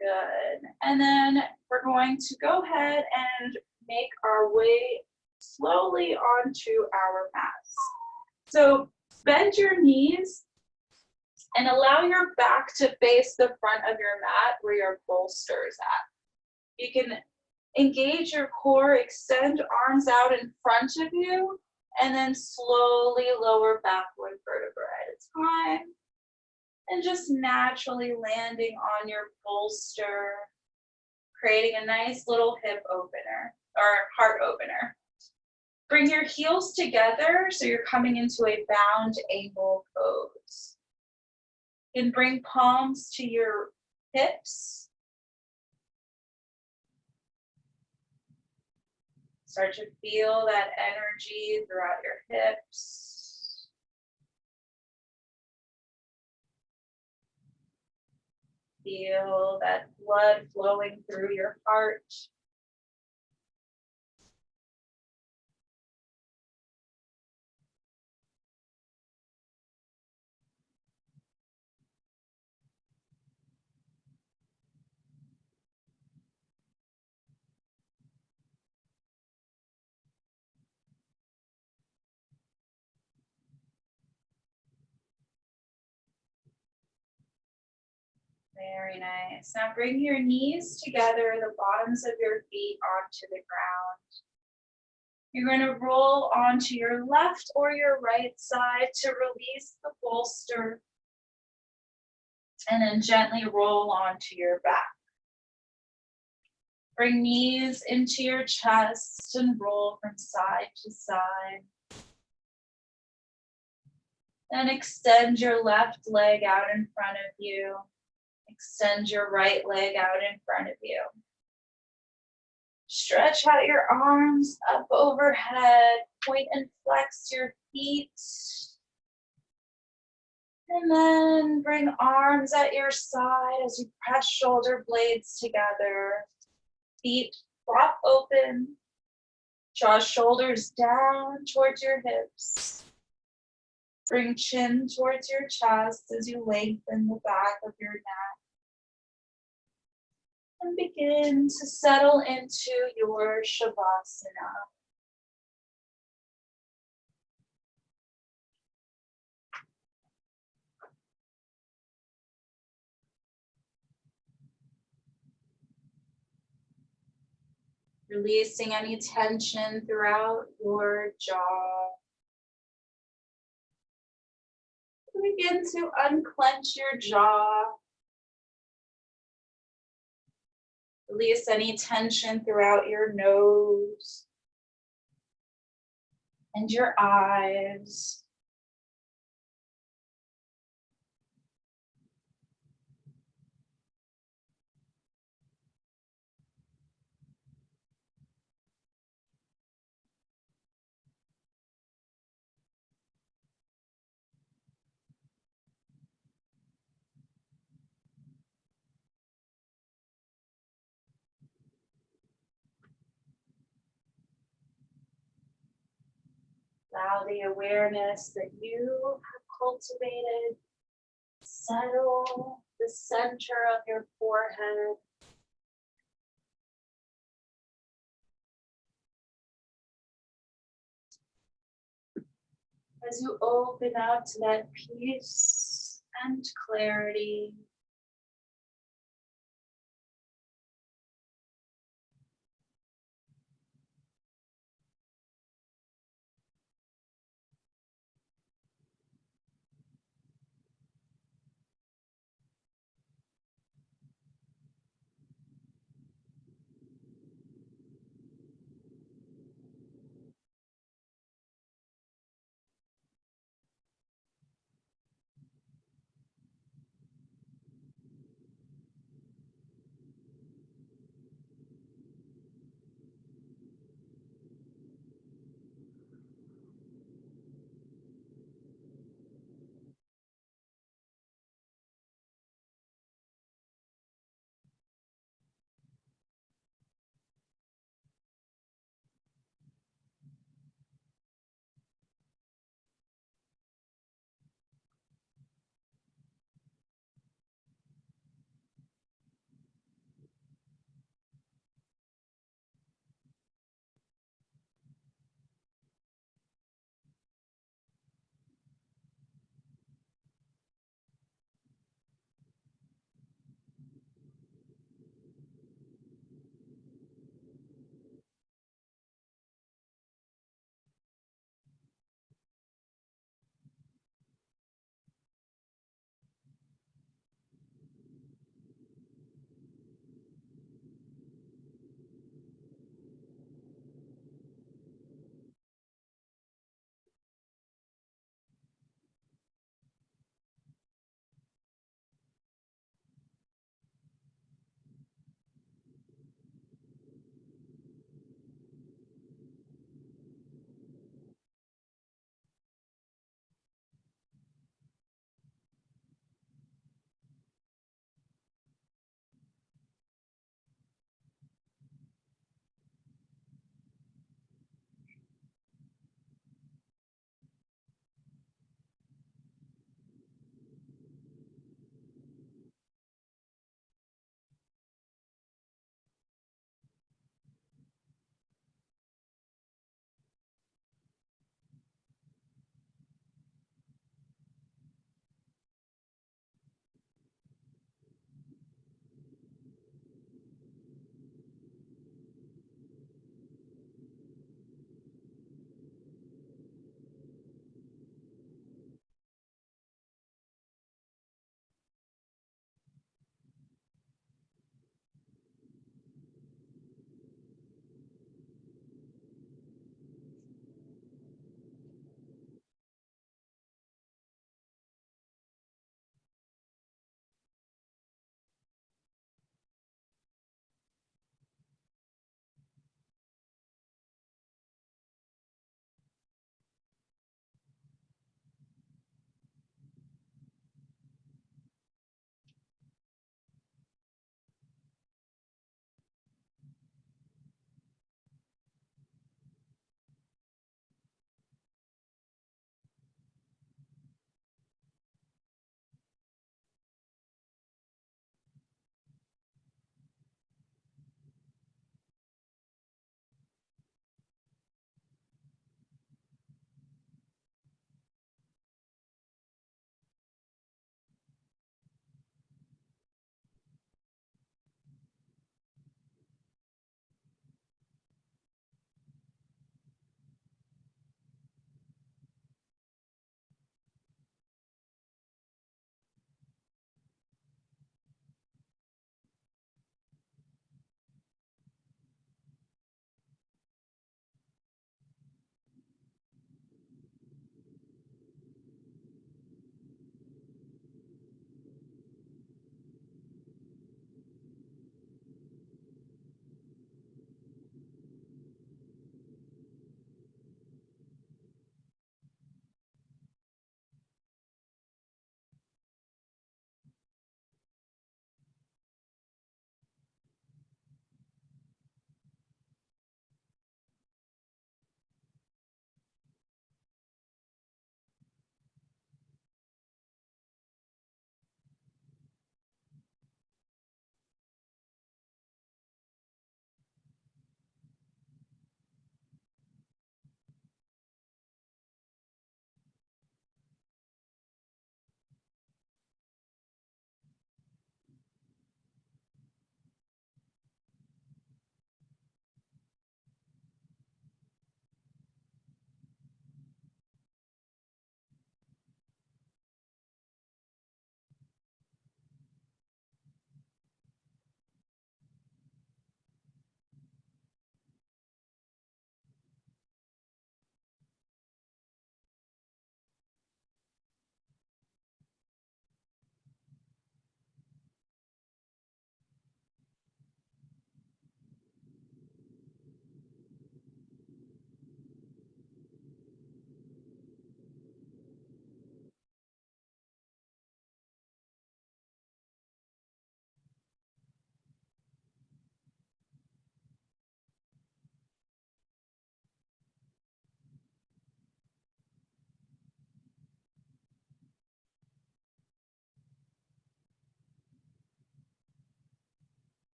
Good. And then we're going to go ahead and make our way slowly onto our mats. So bend your knees and allow your back to face the front of your mat where your bolster is at. You can engage your core, extend arms out in front of you, and then slowly lower back one vertebra at a time. And just naturally landing on your bolster, creating a nice little hip opener or heart opener. Bring your heels together so you're coming into a bound angle pose. You can bring palms to your hips. Start to feel that energy throughout your hips. Feel that blood flowing through your heart. Very nice. Now bring your knees together, the bottoms of your feet onto the ground. You're going to roll onto your left or your right side to release the bolster. And then gently roll onto your back. Bring knees into your chest and roll from side to side. Then extend your left leg out in front of you. Extend your right leg out in front of you. Stretch out your arms up overhead. Point and flex your feet. And then bring arms at your side as you press shoulder blades together. Feet flop open. Draw shoulders down towards your hips. Bring chin towards your chest as you lengthen the back of your neck. And begin to settle into your Shavasana. Releasing any tension throughout your jaw. Begin to unclench your jaw. Release any tension throughout your nose and your eyes. Allow the awareness that you have cultivated settle the center of your forehead. As you open out to that peace and clarity.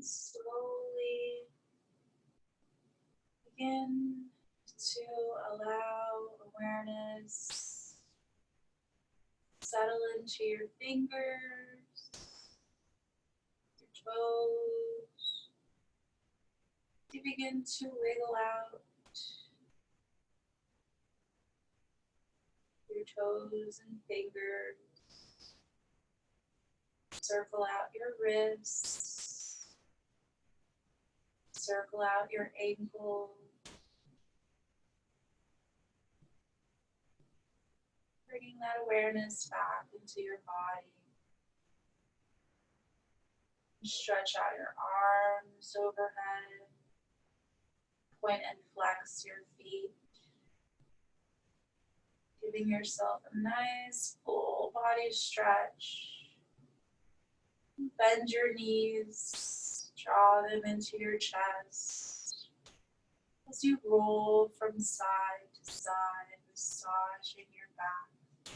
And slowly begin to allow awareness settle into your fingers, your toes. You begin to wiggle out your toes and fingers. Circle out your wrists. Circle out your ankles. Bringing that awareness back into your body. Stretch out your arms overhead. Point and flex your feet. Giving yourself a nice full body stretch. Bend your knees. Draw them into your chest. As you roll from side to side, massaging your back.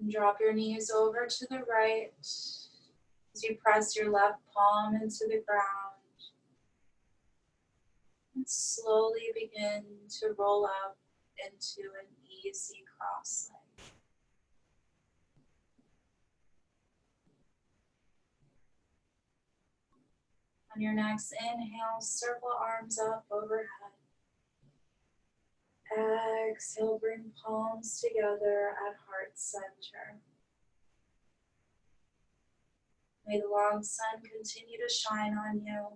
And drop your knees over to the right as you press your left palm into the ground. And slowly begin to roll up into an easy cross leg. On your next inhale, circle arms up overhead. Exhale, bring palms together at heart center. May the long sun continue to shine on you.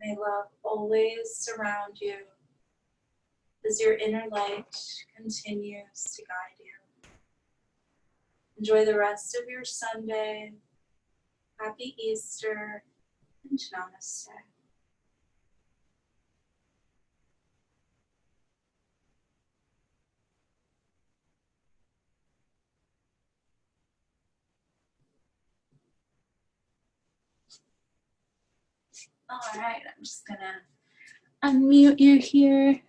May love always surround you as your inner light continues to guide you. Enjoy the rest of your Sunday. Happy Easter and Namaste. All right, I'm just gonna unmute you here.